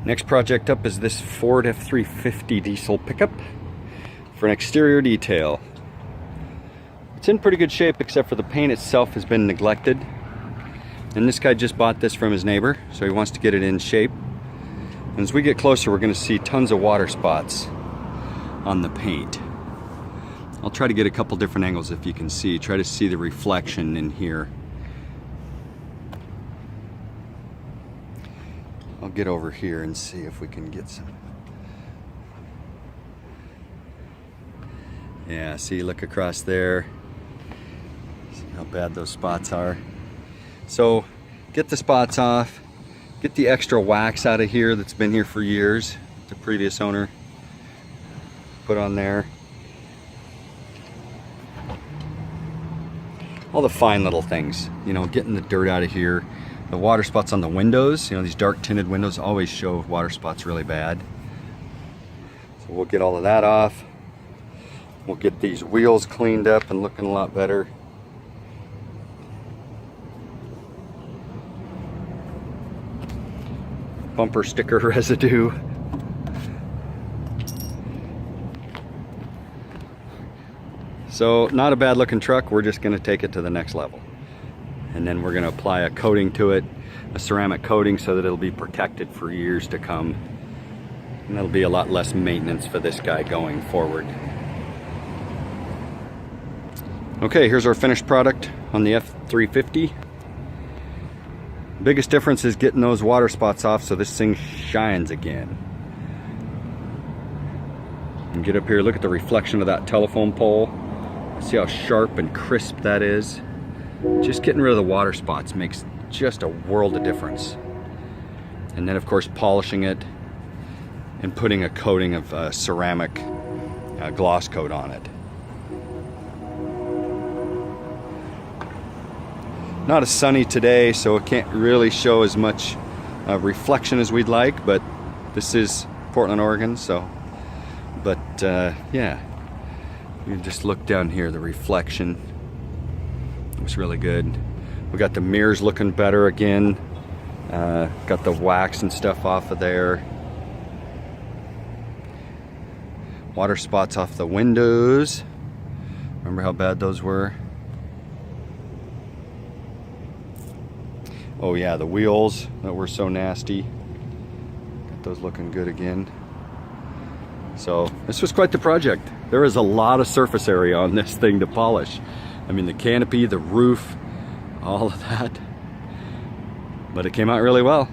Next project up is this Ford F350 diesel pickup for an exterior detail. It's in pretty good shape except for the paint itself has been neglected. And this guy just bought this from his neighbor, so he wants to get it in shape. And as we get closer, we're going to see tons of water spots on the paint. I'll try to get a couple different angles if you can see. Try to see the reflection in here. I'll get over here and see if we can get some. Yeah, see, look across there. See how bad those spots are. So get the spots off, get the extra wax out of here that's been here for years, the previous owner put on there. All the fine little things, you know, getting the dirt out of here. The water spots on the windows, you know, these dark tinted windows always show water spots really bad. So we'll get all of that off. We'll get these wheels cleaned up and looking a lot better. Bumper sticker residue. So not a bad looking truck. We're just going to take it to the next level. And then we're going to apply a coating to it, a ceramic coating, so that it'll be protected for years to come. And that'll be a lot less maintenance for this guy going forward. Okay, here's our finished product on the F350. Biggest difference is getting those water spots off so this thing shines again. And get up here, look at the reflection of that telephone pole. See how sharp and crisp that is. Just getting rid of the water spots makes just a world of difference. And then of course polishing it and putting a coating of ceramic gloss coat on it. Not as sunny today, so it can't really show as much reflection as we'd like, but this is Portland, Oregon, so. But yeah, you just look down here, the reflection looks really good. We got the mirrors looking better again. Got the wax and stuff off of there. Water spots off the windows. Remember how bad those were? Oh yeah, the wheels that were so nasty. Got those looking good again. So this was quite the project. There is a lot of surface area on this thing to polish. I mean, the canopy, the roof, all of that. But it came out really well.